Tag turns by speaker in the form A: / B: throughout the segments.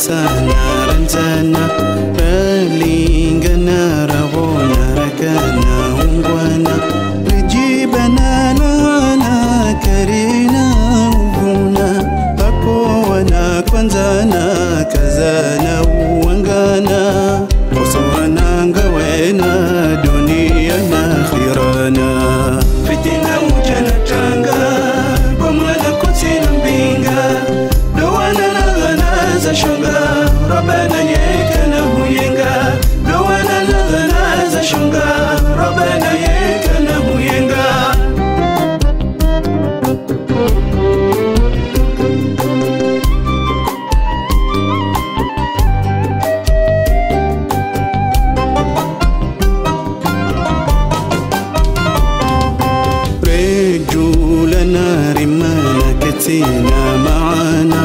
A: sana ranzana Ralingana ravona rakana ungwana Rijibana lana karina uvuna Hapo wana kwanzana kazana uangana Usurana ngawena dunia na khirana Fitina ujana tanga Bumala kutina mbinga Dowana na za shunga Rabana yeka na huyenga Dowana na za shunga Rabana yeka na huyenga Rejulana rimana ketina maana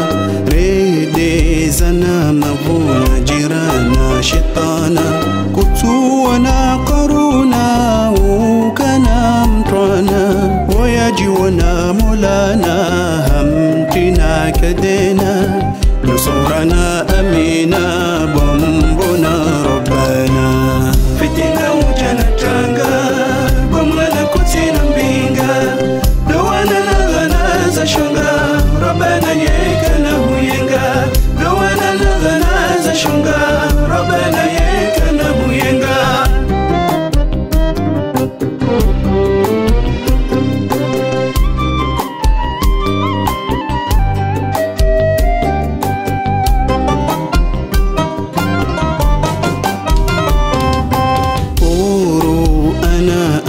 A: Redezana mavuna jirana shetana Kutuwana karuna ukana mtwana Wayajiwana mulana hamtina kadena Nusurana amina bombona rabbana Fitina ujana tanga Bomala kutina mbinga Dowana na za shunga Rabbana yeka na huyenga Dowana na za shunga Rabbana yeka na huyenga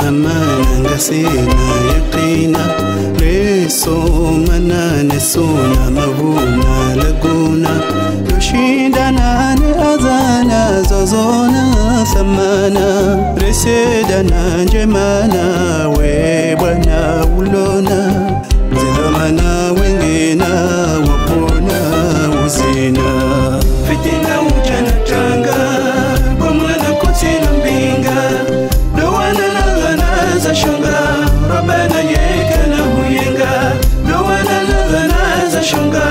A: Amana ngasina yaqina Reso mana nesuna mavuna laguna Yoshindana ne azana zozona thamana Resedana njemana webwana ulona Zilomana wengina wapona uzina Fitina ujana tanga Bomana kutina mbinga Dowana za shunga Rabana yeka na huyenga Dowana za shunga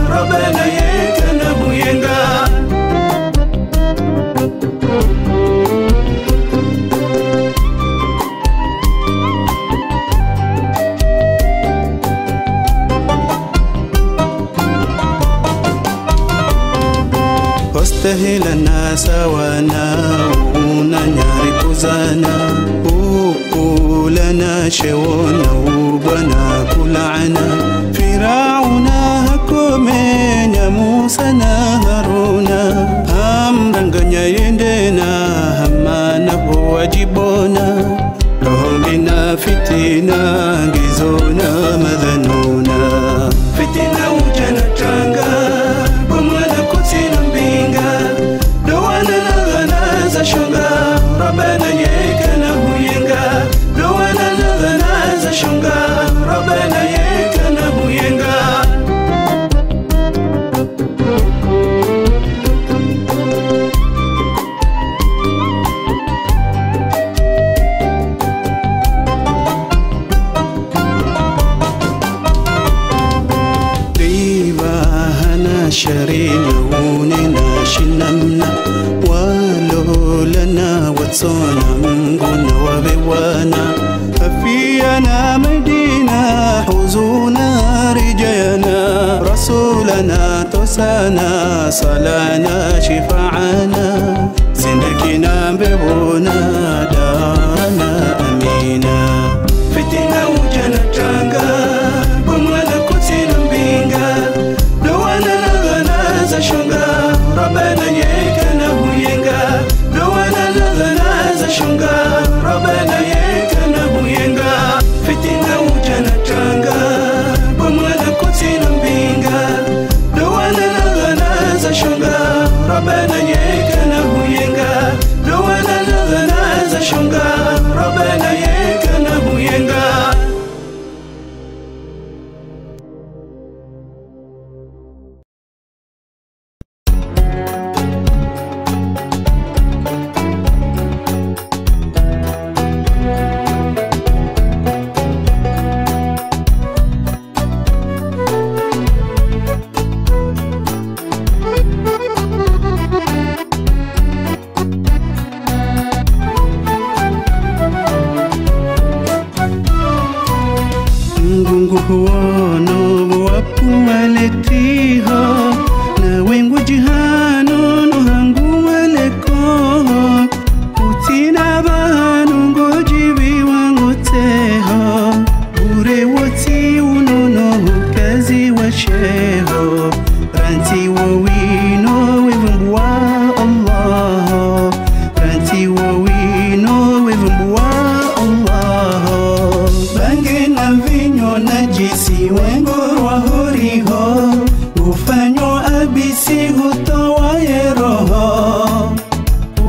A: Rabana yeka na huyenga Wastahilana sawana unanyari kuzana Ukulana shewona ubana kulana Firauna hakomenya Musa na Haruna Hamranganya yendena hamana huwajibona Rohongina fitina ngizona madhanuna Fitina ujana tanga Bumala kutina mbinga Dowana na za shunga Rabana yeka na huyenga Dowana na za shunga Rabana yeka na huyenga Sharina unina shinamna Walo lana watsona mnguna wabewana Afiyana medina huzuna rijayana Rasulana tosana salana shifa'ana Sindakina bebona darana amina Fitina ujana tanga Bumala kutina mbinga za shunga Rabana yeka na huyenga Dowana za shunga Rabana yeka na huyenga Fitina ujana tanga Bomala kutina mbinga Dowana za shunga Rabana yeka no wapu waletiho na wengu jihano no hangu waleko utina banu ngojibi wangu teho ure woti unono kazi wa sheho ranti wo wino wivumbuwa Allah ranti wo wino wivumbuwa Allah bange na vinyo na jisi wengo wa horiho ufanyo abisi hutowa yeroho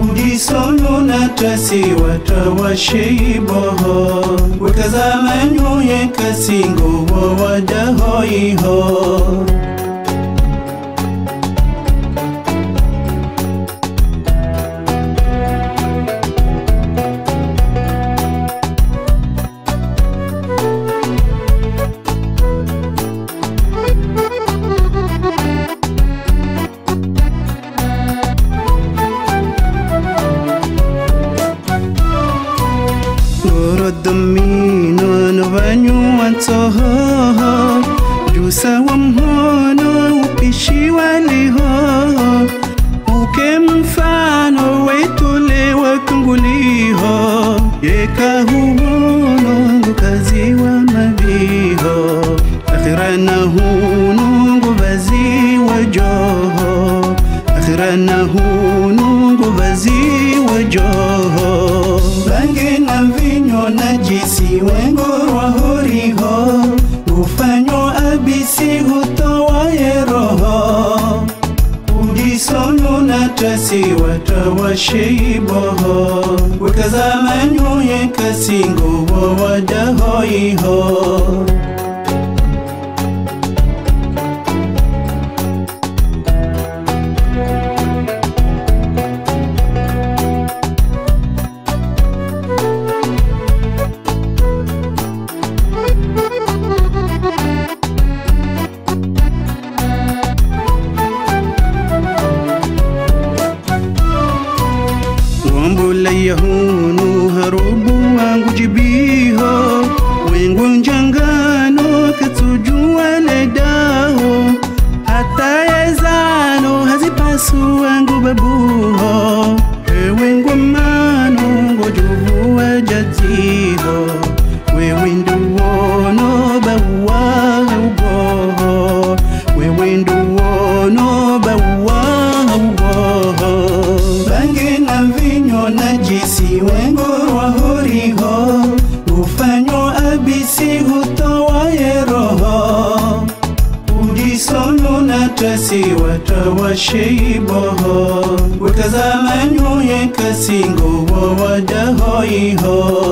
A: udisolo na tasi watawa sheiboho wakazamanyo ye kasingo wa wadahoiho Domino no vanyu antoho jusa wamhono upishi waliho uke mfano wetule wakunguliho yeka huhono kazi wa mabiho akhirana huno vazi wa joho akhirana huno vazi wa joho bange na vinyo na jisi wengo wa horiho ufanyo abisi hutowa yeroho udisolo na tasi watawa sheiboho wakazamanyo ye kasingo wa wadahoiho Yahunu harubu wangu jibiho wengu njangano katuju waledaho hata yezano hazipasu wangu babuho wengu mano ngojubu wajatiho wewindu wono bawa ugoho wewindu wono bawa ugoho bange na vinyo na jisi wengo wa horiho ufanyo abisi hutowa yeroho udisolo na tasi watawa sheiboho wakazamanyo ye kasingo wa wadahoiho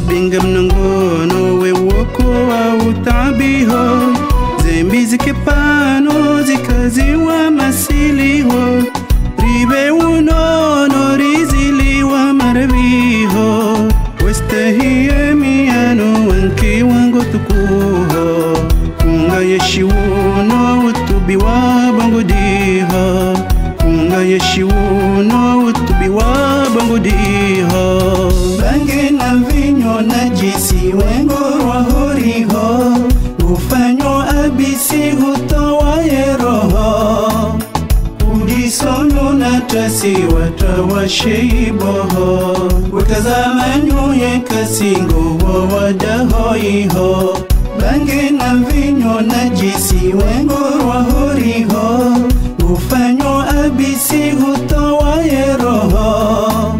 A: Bingam nangono we woko wa utabiho zembi zikepano zikazi wa masiliho ribe unono rizili wa marabiho westahie miano wanki wango tukuho kunga yeshiuno utubi wa bangudiho kunga yeshiuno utubi wa bangudiho bange na vinyo na jisi wengo wa horiho ufanyo abisi hutowa yeroho udisolo na tasi watawa sheiboho wakazamanyo ye kasingo wa wadahoiho bange na vinyo na jisi wengo wa horiho ufanyo abisi hutowa yeroho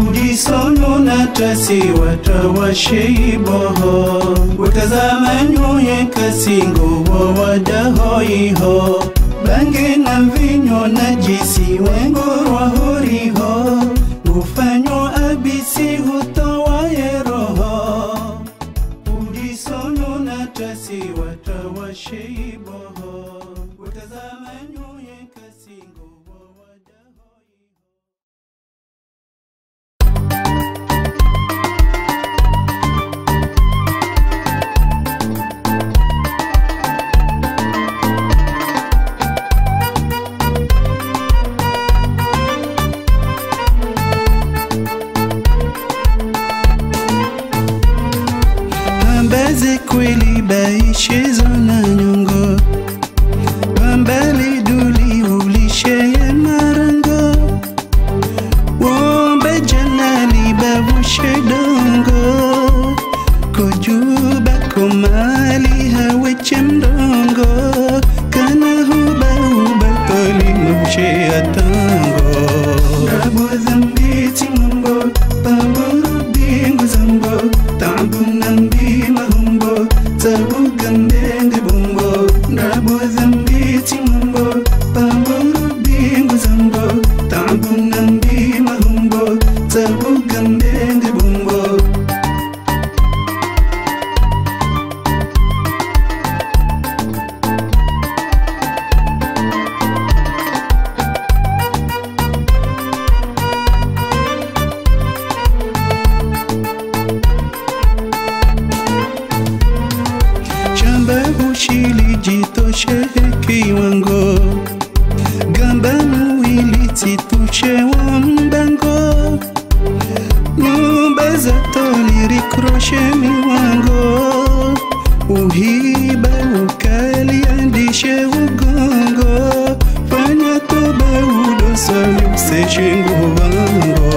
A: udisolo na tasi watawa sheiboho wakazamanyo ye kasingo wa wadahoiho bange na vinyo na jisi wengo wa horiho ufanyo abisi hutowa yeroho udisolo na tasi watawa sheiboho wakazamanyo ye kasingo wa wadahoiho kweli baishizo na nyongo Bambali duli ulishe ya marango Wombe janali babushe dongo Kujuba kumali haweche mdongo Kana huba toli mubushe atango Rabo zambiti mambo Pamboro bingu zambo Tambu nambi mahumbo Tabu gambende bumbo Rabo zambiti mambo Pamboro bingu zambo Tambu nambi mahumbo Tabu gambende bumbo Sheheki wango Gamba mwili tituche wa mbango Nyumba za toli rikroshe miwango Uhiba ukali andishe ugongo Fanya toba udosali useshe nguvango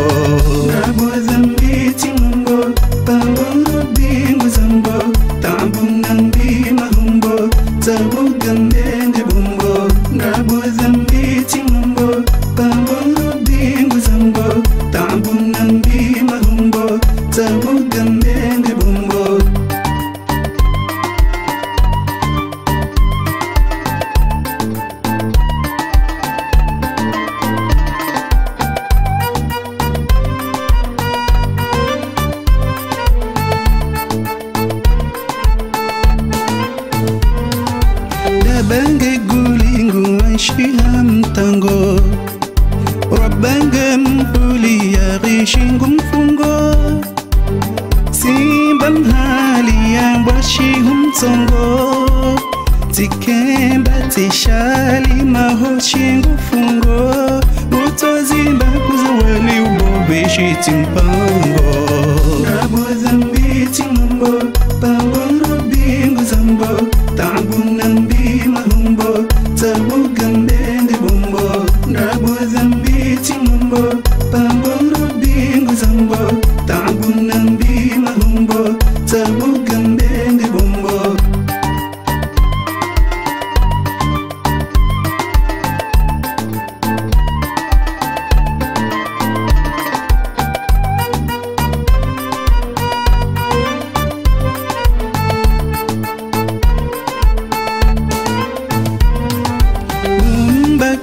A: Rabo zambiti mambo Pamboro bingu zambo Tambu nambi mahumbo Tabu gambende bumbo Rabo zambiti mambo Pamboro bingu zambo Tambu nambi mahumbo Tabu gambende bumbo Bange gulingu wanshiha mtango Rabange mpuli ya rishingu mfungo Simba mhali ya mbwashihu mtongo Tikemba tishali mahoshingu fungo Utozimba kuzawali ubobeshi timpango Rabo zambiti mambo Pamboro bingu zambo Tambu nambi mahumbo Tabu gambende bumbo Rabo zambiti mambo Pamboro bingu zambo Tambu nambi mahumbo Tabu gambende bumbo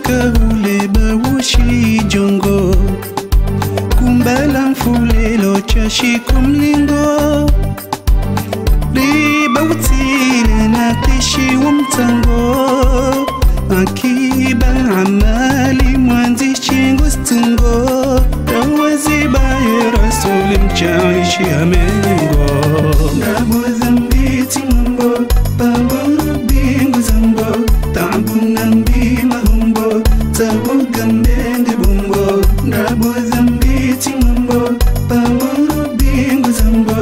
A: Kahule bawushi jongo Kumbala mfulelo chashi kumlingo Liba utile na kishi umtango Akiba amali mwanzi chingu stungo Rawaziba rasuli mchaishi amengo Rabo zambiti mambo Pamboro bingu zambo Tambu nambi mahumbo Tabu gambende bumbo Rabo zambiti mambo Pamboro bingu zambo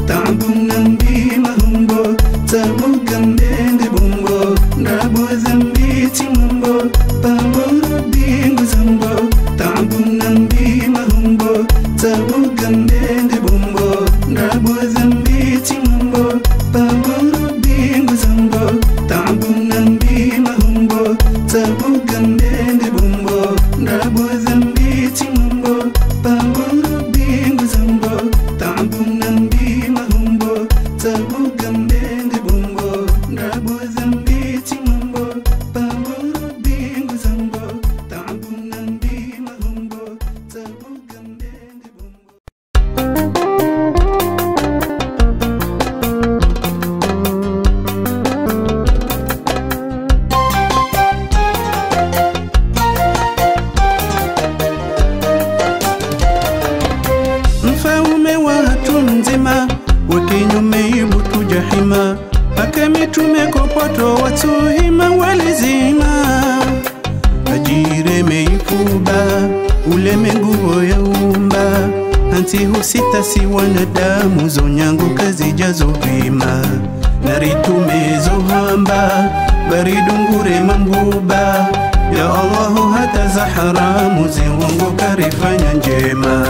A: Tambu nambi mahumbo Tabu gambende bumbo Rabo zambiti mambo Pamboro bingu zambo Tambu nambi mahumbo Tabu gambende bumbo Rabo zambiti mambo Pamboro bingu zambo Tambu nambi mahumbo Tabu gambende bumbo Rabo zambiti mambo Pamboro bingu zambo Tambu nambi mahumbo Tabu gambende bumbo Rabo zambiti mambo Pamboro bingu zambo Tambu nambi mahumbo Tabu gambende bumbo jahima Akemitume kopoto watuhima walizima Ajire meikuba ule menguo ya umba Anti husita si wanadamu zonyangu kazi jazo vima naritumezo hamba baridungure mambuba ya Allahu hata za haramu ziwongo karifanya njema.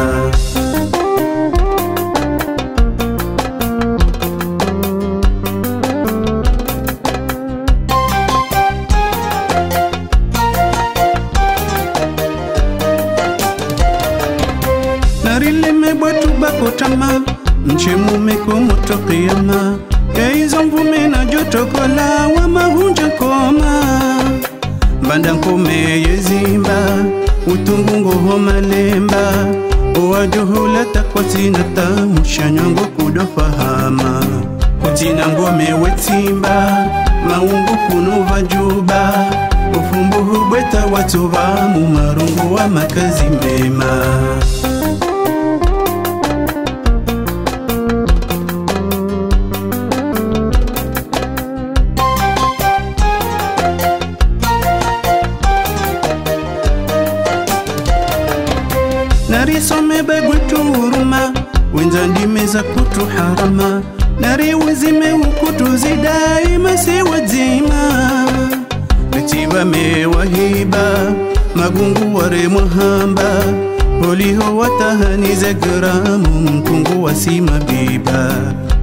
A: Narileme bwatu bakotama mchemu meko moto kiyama eizo mvume na joto kola wa mahunja koma mbanda nkome yezimba utungungo homa lemba owajuhula takwazina tamushanyongo kudofahama kutina ngome wetimba maungu kunuva juba ufumbuhu bweta watuva mumarungu wa makazi mema. Narisome begwetu uruma wenzandi meza kutu harama nari wazime ukutu zidaima si wazima betiba mewahiba magungu ware muhamba holiho watahani zagramu mkungu wasima biba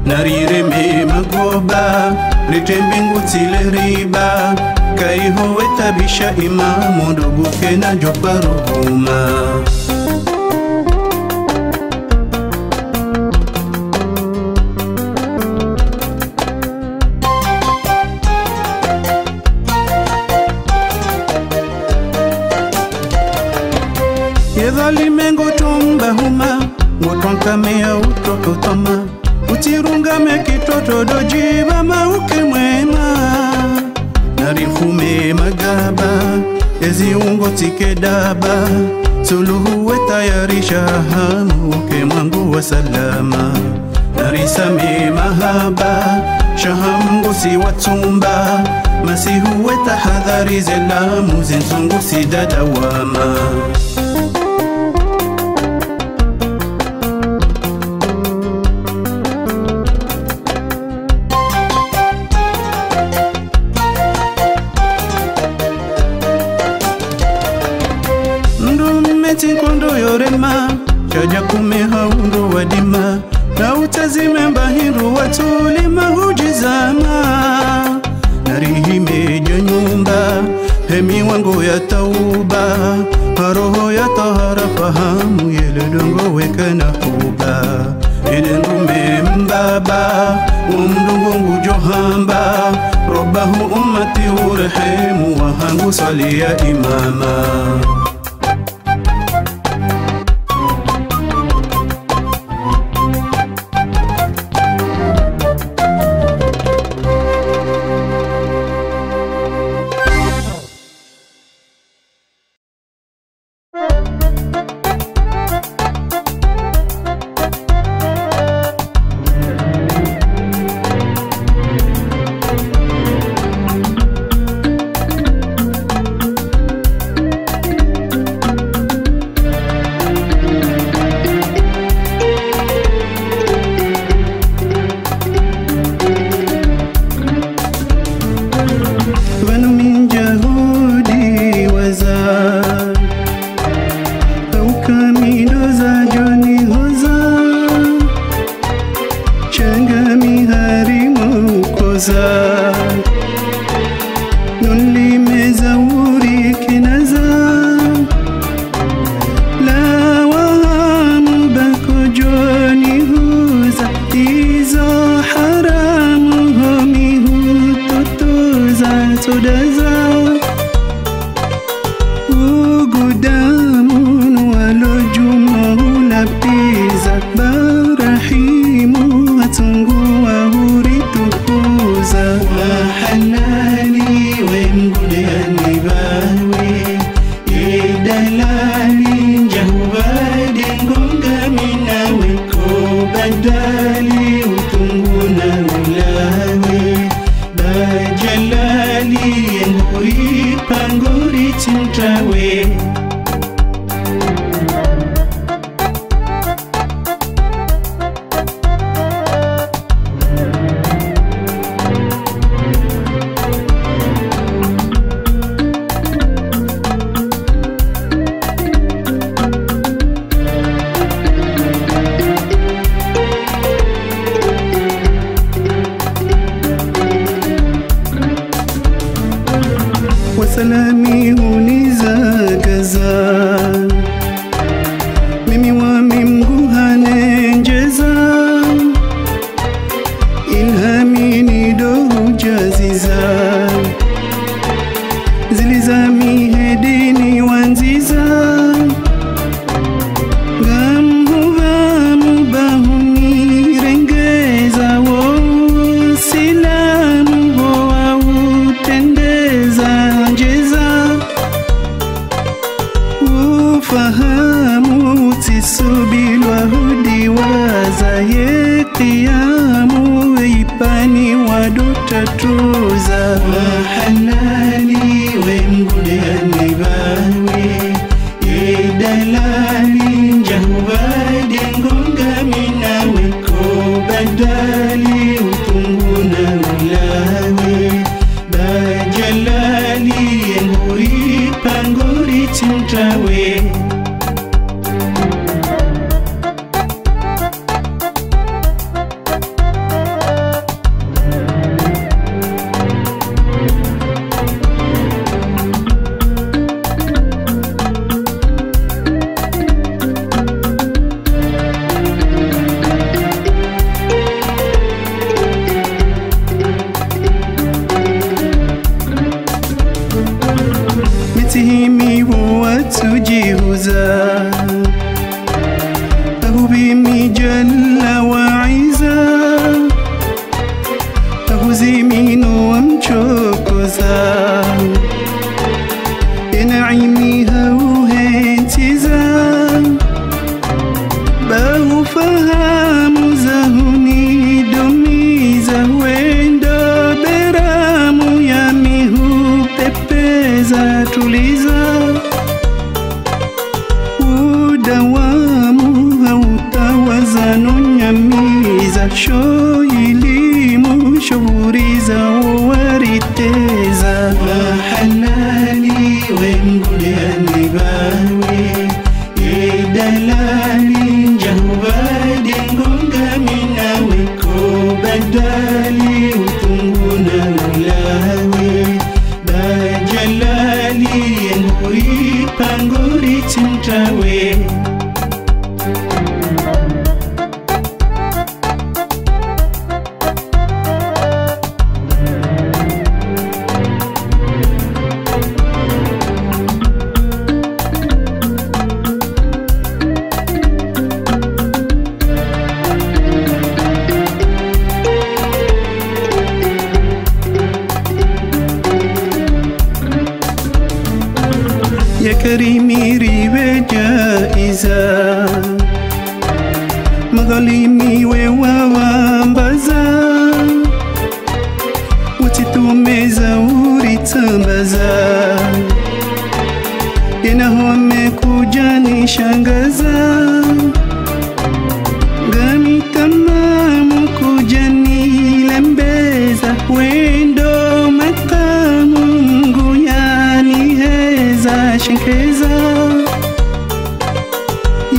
A: narireme magoba ritembingu tile riba kaiho wetabisha imamu nduguke na joparuhuma. Yedhali ngotomba huma ngotwanka mea utokotoma utirunga mekitoto dojiba mauke mwema narifume magaba eziungo tikedaba suluhu wetayarisha hamu uke mwangu wa salama narisame mahaba shahamu si watumba masihu wetahadhari zelamu zinzungu si dadawama. Kondo yorema chaja kumeha undo wadima na utazime mbahiru watulima hujizama narihime nyumba hemi wangu ya tauba haroho ya tahara fahamu yeledongo wekana huba edengume mbaba umdungu ngujohamba robahu ummati urehemu wahangu sali ya imama. Barahimu atungua huritukuza subiri wahudi wazaye qiyamu ipani wadota tuza wahalali wemgudeani bawe yedalali njahubade ngonga minawe ko badali utunguna ulawe bajalali nguri panguri timtawe mitihimi watujihuza ahubimi jalla waiza ahuzimino wamchokoza enaimi hauhentiza bahufahamu zahuni domiza wendo beramu ya mihu pepeza tuliza udawamu hautawazano nyamiza sho ilimu shughuriza wariteza wahalali wemgudeani bawe yedalali njahubade ngonga minawe ko badali utunguna ulawe bajalali nguri panguri timtawe ya karimi riwe jaiza maghalimi we wawambaza utitumeza uritambaza yenahome kujani shangaza gani tamamu kujani lembeza wendo makamu nguyani heza shinkeza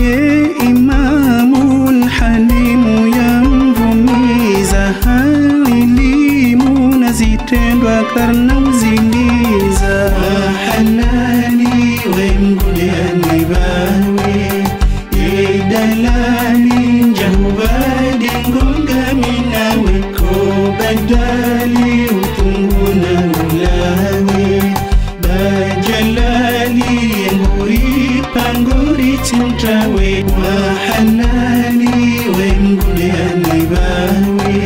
A: ye imamul halimu ya mvumiza halilimu nazitendwa karna uziliza wahalali wemgudeani bawe yedalali njahubade ngonga minawe ko badali utunguna ulawe bajalali nguri panguri timtawe wahalali wemgudeani bawe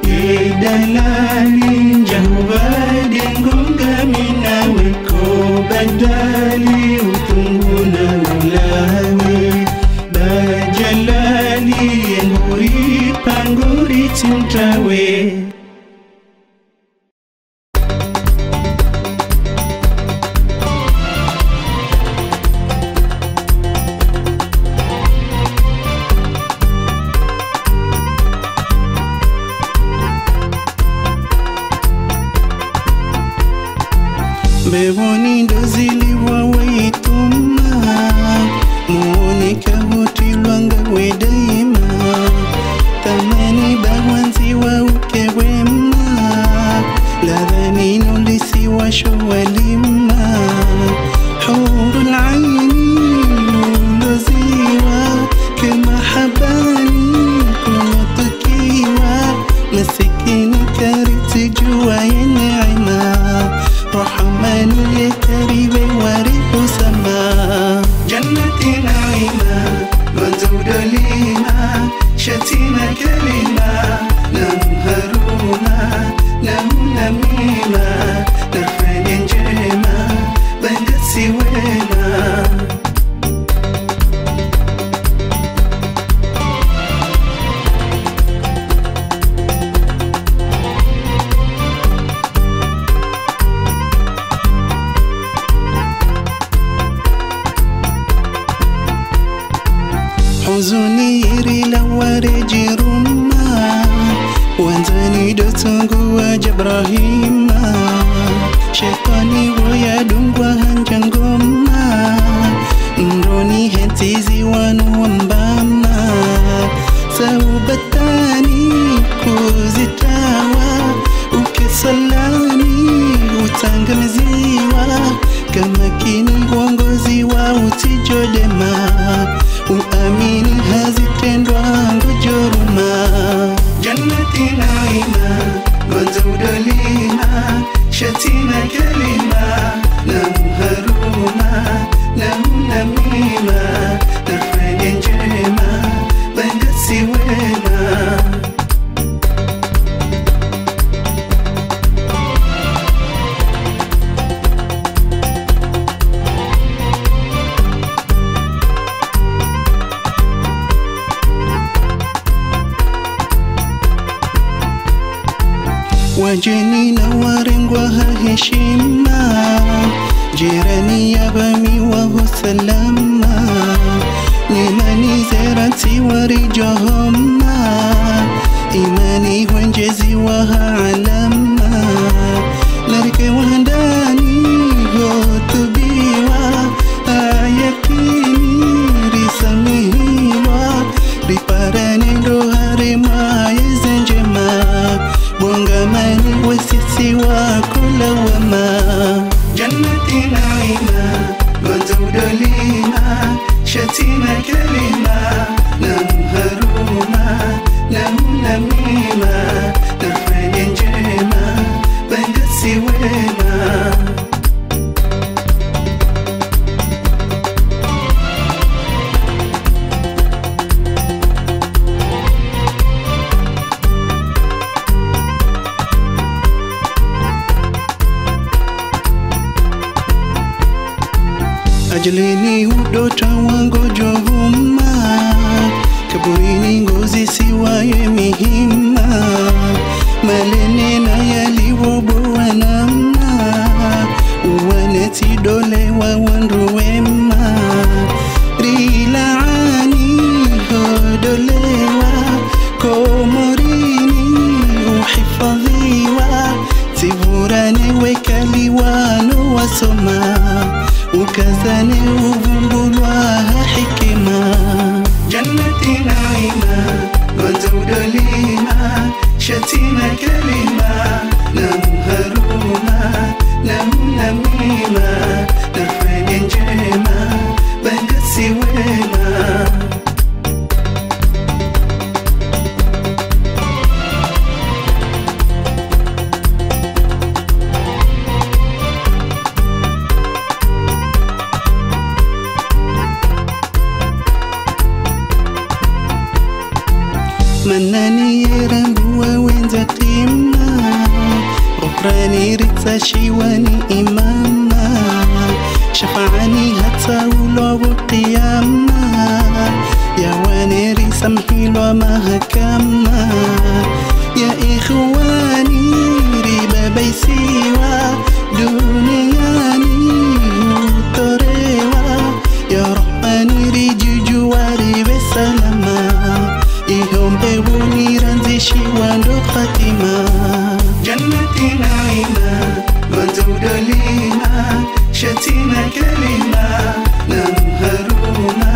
A: yedalali njahubade ngonga minawe ko badali utunguna ulawe bajalali nguri panguri timtawe Bewoni ndozili wawaituma muoni kahuti lwanga wedaima tamani bawanzi wa ukewema ladhani nolisi washo walima hurul aini luloziwa kemahabani kunatukiwa masikini kariti jua ya neema رحمن يكريم وريح سما جنة نعيمة منزود ليما شتيمة كلمة نمهرونا نميمة نخفل جيمة huzuni irila warejiruma wanzani dotungu wa Jabrahima shetani woya dungwa hanjangoma ndoni hentizi wanu wambama saubatani kuzitawa ukesalani utangamiziwa kama kini uongozi wa utijodema uamini hazitendwa ngojoruma jannati naima gonzaudolima shatina kalima namharuma namnamima nafanye njema bangasi wema wajeni na warengwa heshima jirani yabami wa salama nimani zerati warijohoma imani wenjezi wa alama larike wandani hotubiwa ayakini risamihiwa riparani ndo harima yezenjema bongamani wasisi wako lawama jannati naima gonzaudolima shatina kalima namharuma namnamima nafanye njema bangasi wema ajalini udota wango johuma kaburini ngozi siwaye mihima malene na yaliwobowa namna uwaneti dole wa wanruwema rilaani hodolewa komorini uhifadhiwa tiburane wekaliwano wasoma ukazane uvumbulwa hikima jannati naima gonzaudolima shatina kalima namharuma namnamima nafanye njema bangasi wema manani yerambuwa wenza qima غفراني رتشيواني إماما شفعني حتى ولو قياما يا واني رسمحي لو ما هكما يا إخواني ريبا بيسيوا دنياني وطريوا يا رحماني ريجي جواري بسلامة إهم بوني رنزشي واندو خاتمة جنتي نعيمة gonzaudolima shatina kalima namharuma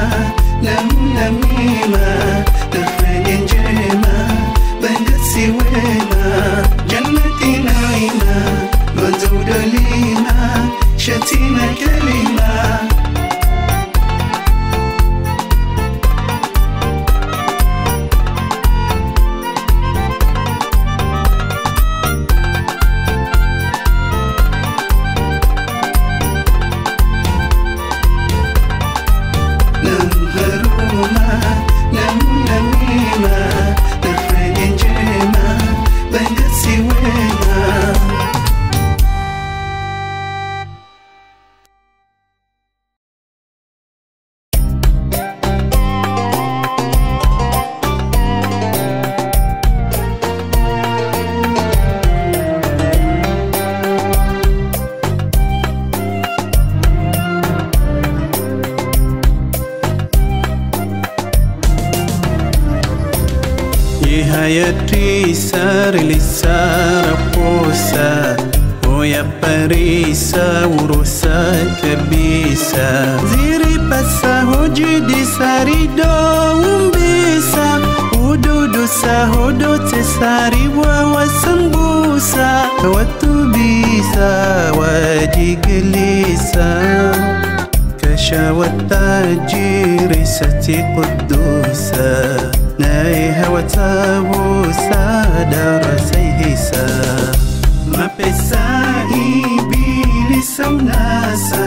A: Ihayati sarili saraposa Oya parisa urusa kabisa Ziri pasa hojidi sarido umbisa Ududu sahodo tesariwa wasambusa Watu bisa wajigelisa Kashawattajiri sati kudusa Naiha watabusa darasayhisa Mapesa ibilisa unasa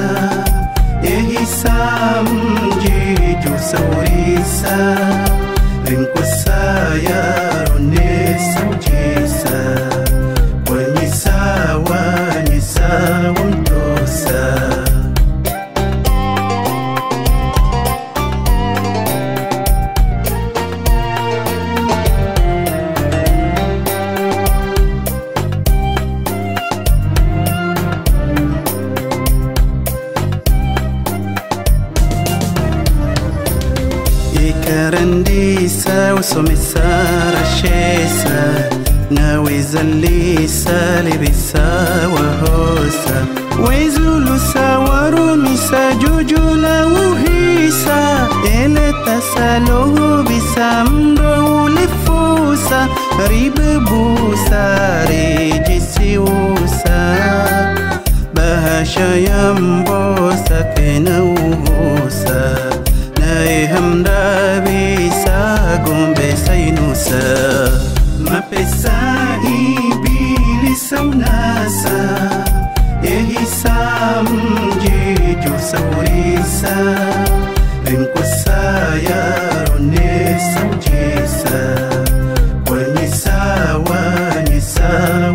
A: Ehisa mjiju saurisa Rinkusa ya runesa ujisa Wanyisa wamtosa Karandisa usomesa rashesa Naweza lisa libisa wahosa Wezulusa warumisa jujula uhisa Ele tasalohu bisa mdo ulifusa Ribebusa rejisiusa Bahasha yambosa kena uhusa Hamda bisa gombe sainusa Mapesa ibilisa unasa Ehisa mjiju saurisa Rinkusa ya runesa ujisa Wanyisa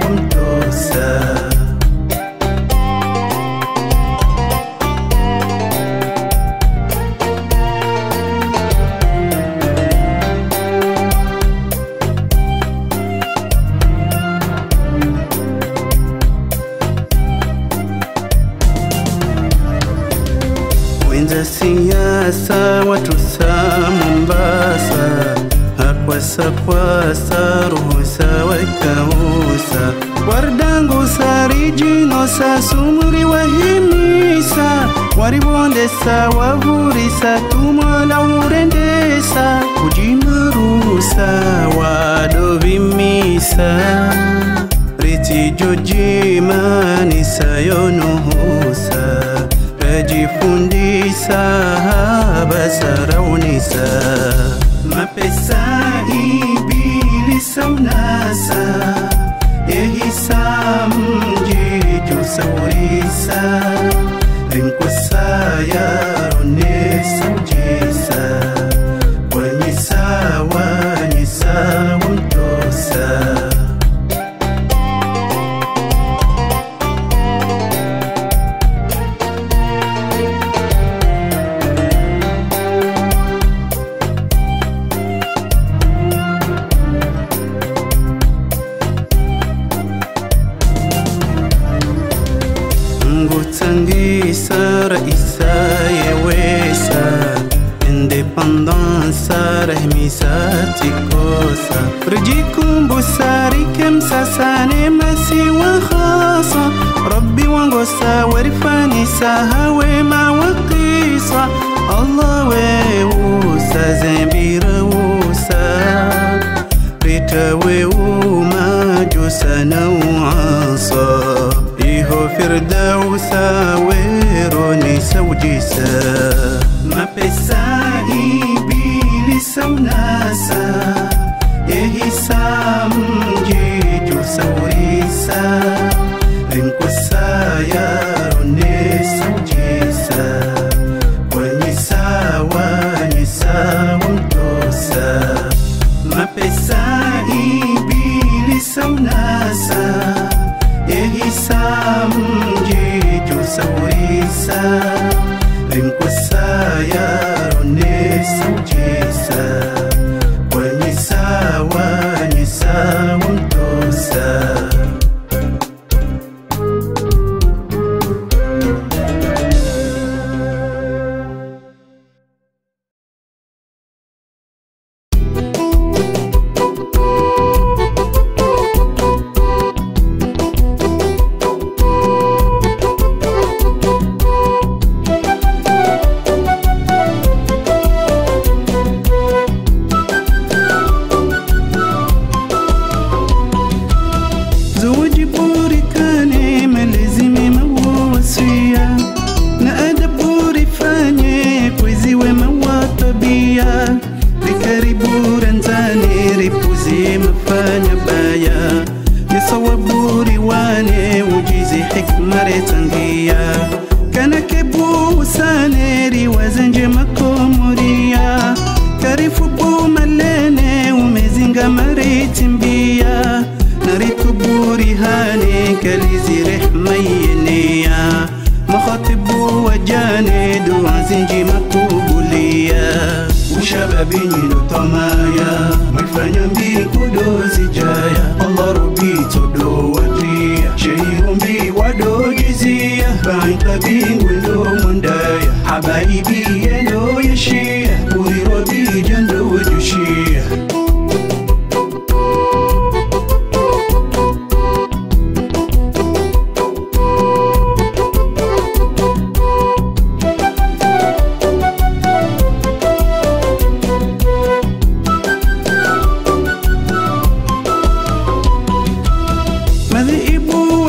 A: wamtosa Wenza siasa watusa Mombasa Hakwasa ruhusa wakausa Wardangu sarijinosa sumuri wahimisa Waribondesa wahurisa tumala urendesa Ujimarusa wadovimisa Riti jojimanisa yonuhusa Jifundisa basaraunisa Mapesa ibilisa unasa Ehisa mjiju saurisa Rinkusa ya runesa ujisa Wanyisa wamtosa Ngutangisa raisa yewesa Independence rahmisa tikosa Rijikumbusa rikemsa sane masiwa khasa Rabbi wangosa warifanisa hawe mawakisa Allah weusa zembira usa Rita weuma jusana uasa Iho firdausa weroni saujisa Mapesa ibilisa unasa Ehisa mjiju saurisa Rinkusa ya runesa ujisa Wanyisa wamtosa Mapesa ibilisa unasa Ehisa mjiju saurisa Rinkusa ripuzi mafanya baya nisawaburi wane ujizi hikma retangia kana kebu saneri wazenje makomoria karifu bu malene umezinga maritimbia narituburi hane kalizi rehma yenea makhatibu wajane dua zinji makubulia ushababi nino tamaya mwifanya mbikudo zijaya Allah rubi todo wadria shehirumbi wado jizia baita bingundo mundaya habaibi yendo yashia urirobi jando wajushia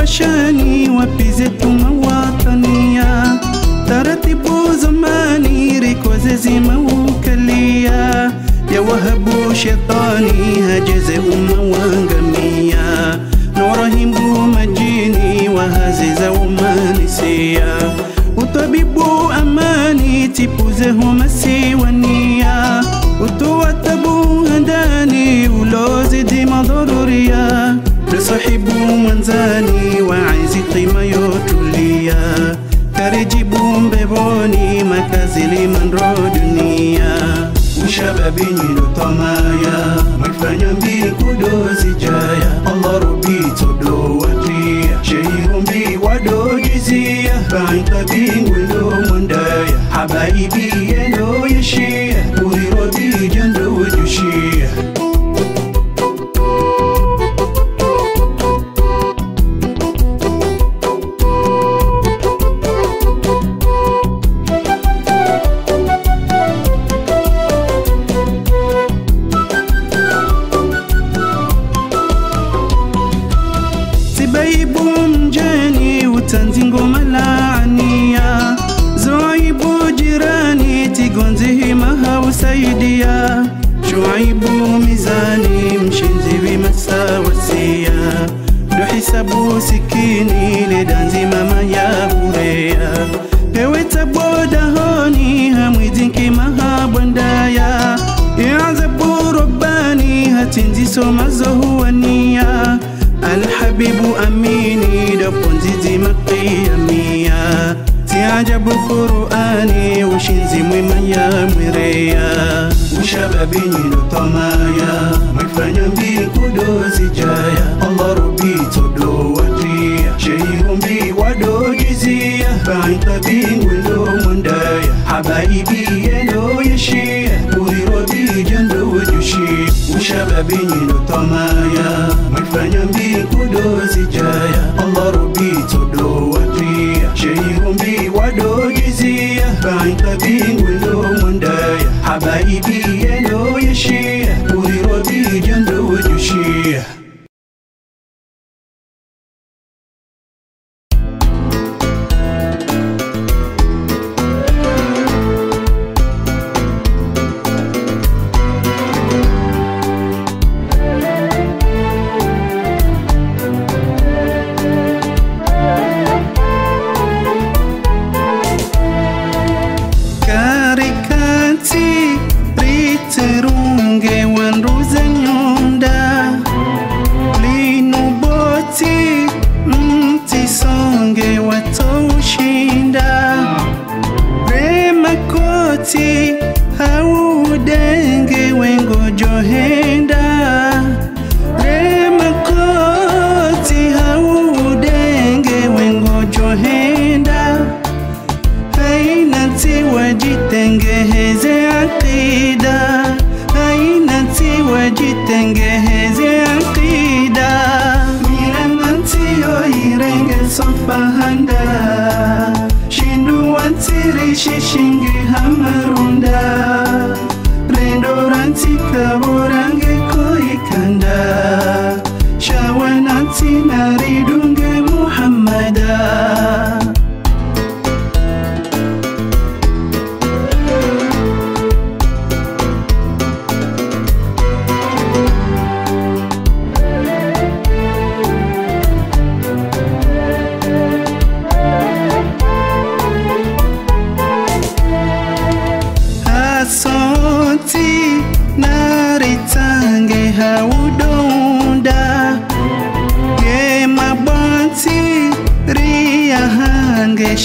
A: shani wapizetu mawatania taratibu zamani rikoze zimaukalia ya wahabu shetani hajeze umawangamia norahimbu majini wahaziza umanisia utabibu amani tipuze humasiwania utuwatabu handani ulozidi madhururia لصحبو منزاني وعايزي قيمة يوتوليا كارجيبو مبيبوني مكازلي من رو دنيا وشبابي نيلو طمايا مكفانيا بيكو دوزي جايا الله ربي تدو ودريا شهيرون بي ودو جزيا بعيطا بينغلو مندايا حبايبي ينو يشيا وري ربي جندو وجوشيا Baibu mjani utanzingo malania Zoibu jirani tigonzihi mahausaidia Shuaibu mizani mshinziwi masawasia Dohisabu sikini ledanzi mama ya burea Peweta boda honi hamwidinki mahabwandaya Ianzabu robani hatinzi somazo huwania الحبيب أميني دبونزي مقياميا تياجب القرآني وشنزي ميميا مريا وشبابي نينو طمايا مكفانيا بيكو دوزي جايا الله ربي تدو ودريا شهيرون بي ودو جزيا بعيطا بينغلو مندايا حبايبي ينو يشيا وري ربي جندو وجوشيا وشبابي نينو طمايا مكفانيا بيكو دوزي جايا الله ربي تدو ودريا شهيرون بي ودو جزيا بعيطا بينغلو مندايا حبايبي ينو يشيا وري ربي جندو وجوشيا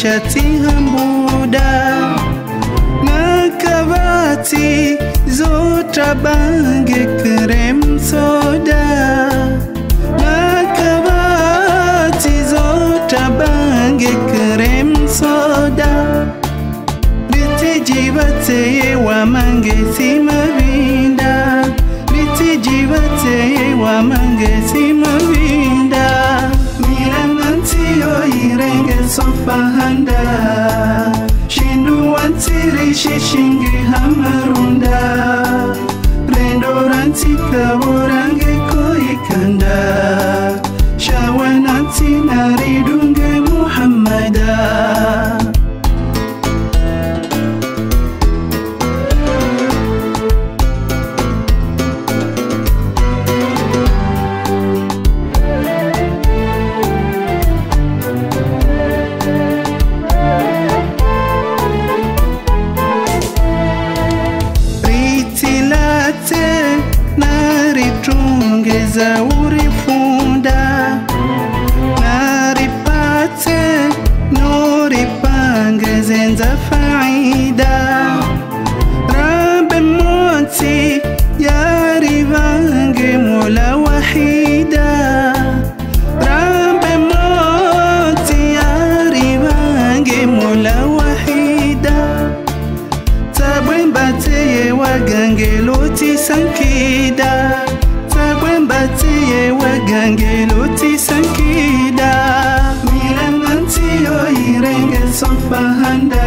A: shati hambuda nakavati zota bange krem soda nakavati zota bange krem soda bitijibate wa mange simabinda bitijibate wa mange simabinda miranantiyo irenge sofahanda shindu wantiri shishingi hamarunda rendoranti kaburange koikanda shawananti naridunge Muhammada za urifunda naripate noripange zenza faida rabe moti yarivange mola wahida rabe moti yarivange mola wahida tabwembate wagange loti sankida Batiye wagange loti sankida miranantiyo irenge sofahanda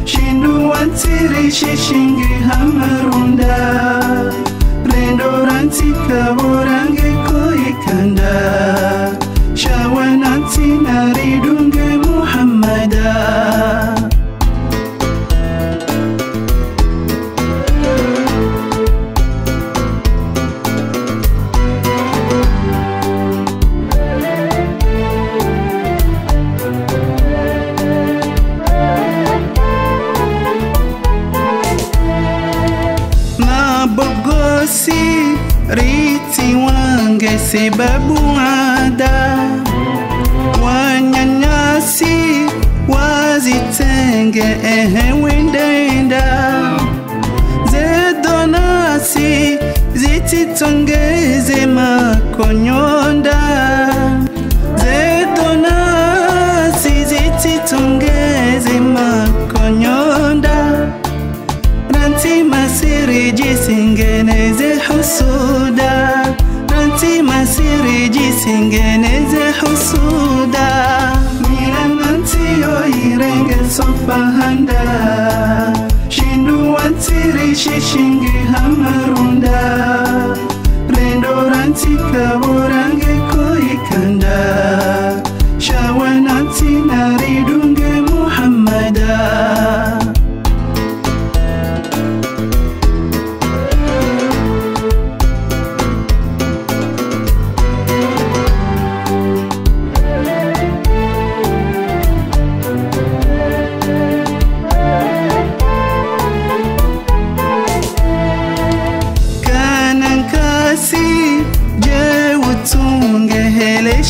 A: shindu wantiri shishingi hamarunda rendoranti kaburange koikanda shawananti naridunge Muhammada bogosi riti wange sababu ada wanyanyasi wazitenge wendenda zedonasi zititongeze makonyonda zedonasi zititongeze makonyonda ranti masiri jisingeneze husuda ranti masiri jisingeneze husuda miranantiyo irenge sofahanda shindu wantiri shishingi hamarunda rendoranti kaburange koikanda shawananti naridunge Muhammada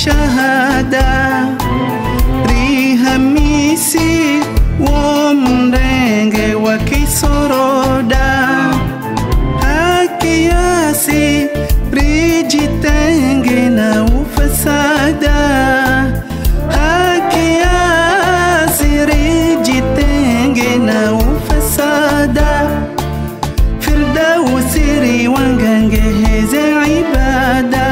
A: shahada rihamisi wa mndenge wa kisoroda hakiasi rijitenge na ufasada hakiasi rijitenge na ufasada firdausi wangange heze ibada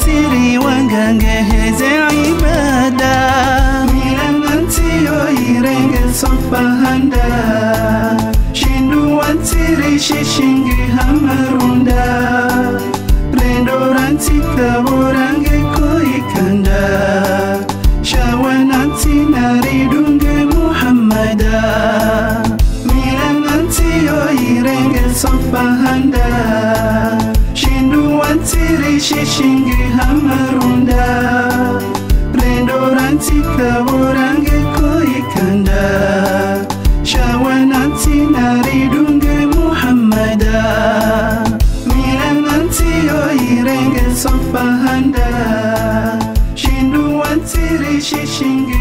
A: siri wangange heze ibada miranantiyo irenge sofahanda shindu wantiri shishingi hamarunda rendoranti kaburange koikanda shawananti naridunge Muhammada miranantiyo irenge sofahanda shindu wantiri shishingi hamarunda rendoranti kaburange koikanda shawananti naridunge Muhammada miranantiyo irenge sofahanda shindu wantiri shishingi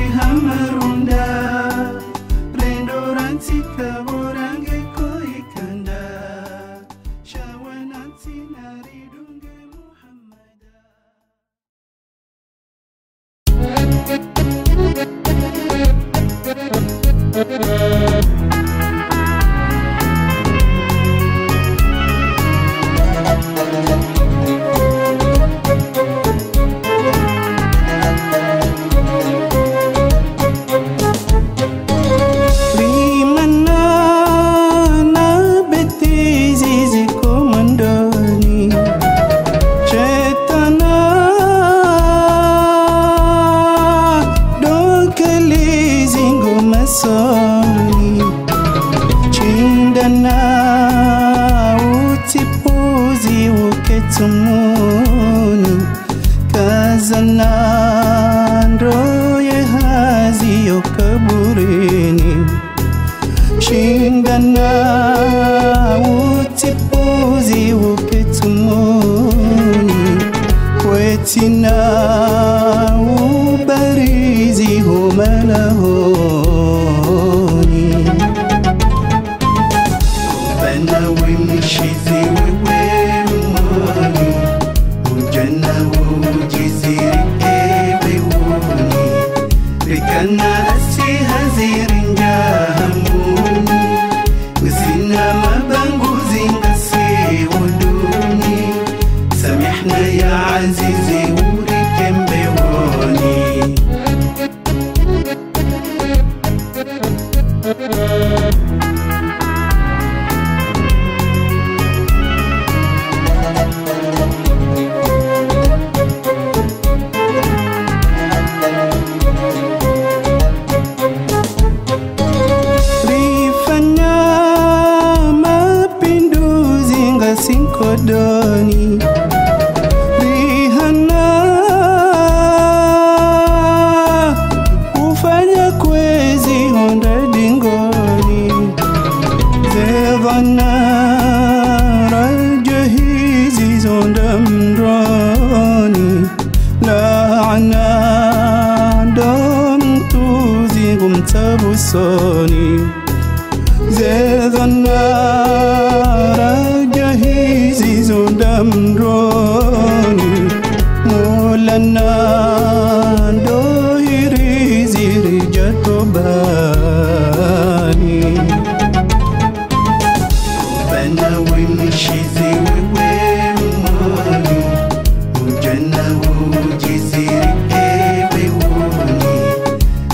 A: Rubana wimshizi wewe mwani, ujana ujiziri ewe wuni, rikana asi hazirinja hamuni, usina mabangu zingasi waduni, samihna ya azizi uri kembe wani. Sinkodoni Rihana ufanya kwezi honda dingoni Zevana raja hizi zonda mroni Laana dom tuzi gumtabusoni Zevana Damroni Mulana dohiri ziri jatobani Rubana wimshizi wewe mwani, ujana ujiziri ewe wuni,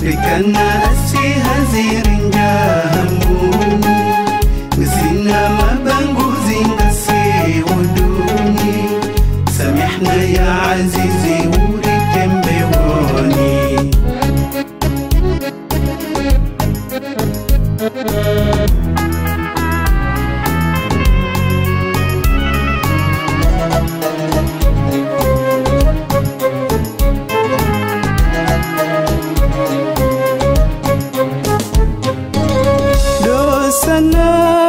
A: rikana asi hazirinja hamuni, usina mabangu zingasi waduni, samihna ya azizi uri kembe wani.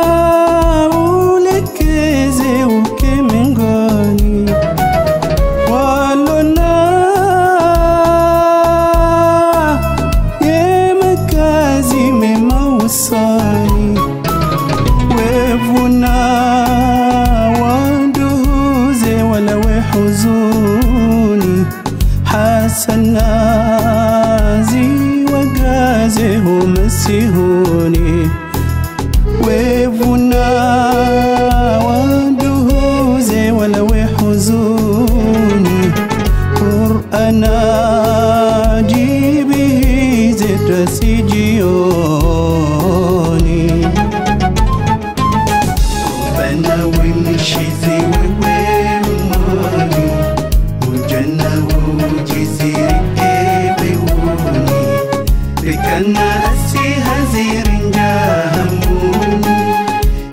A: Dosana ulekeze ukemengoni, walona ye makazi mema usani, wevuna wanduze wala wehuzuni, hasana ziwagaze humesihuni, wevuna wanduze wala wehuzuni, Qur'ana jibihi zedrasi jioni. Rubana wimshizi wewe mwani, ujana ujiziri ewe wuni, rikana asi hazirinja hamuni,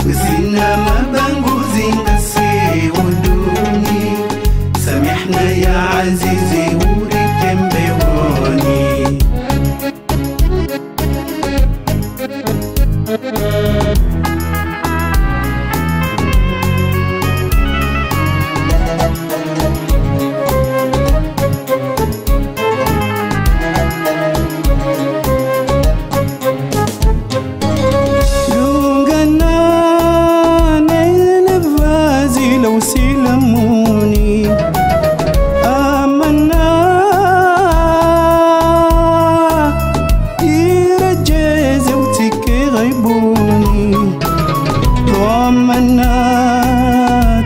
A: usina mabangu zingasi waduni, samihna ya azizi uri kembe wani. Usilamuni amana irajeze utike ghaibuni, dhamana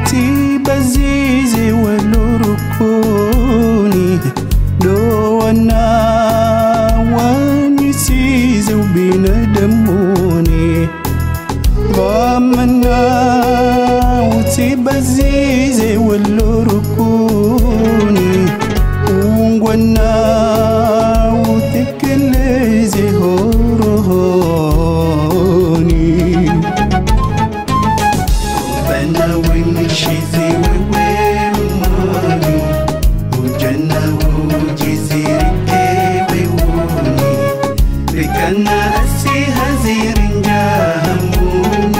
A: tibazizi walurukuni, dowana wanisize ubinadamuni, dhamana utibazize walurukuni, ungwana utekeleze horohoni. Rubana wimshizi wewe mwani, ujana ujiziri ewe wuni, rikana asi hazirinja hamuni,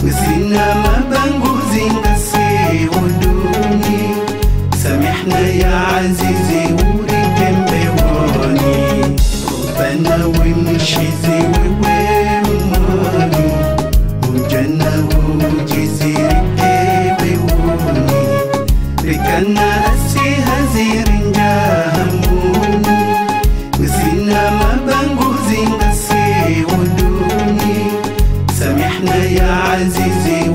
A: usina mabangu zingasi waduni, samihna ya azizi uri kembe wani. Rubana wimshizi wewe mwani, ujana كأنه جزير بيوني ركنا أسي هزير جاهموني وسينا ما بنجوزين قسي ودوني سامحنا يا عزيزي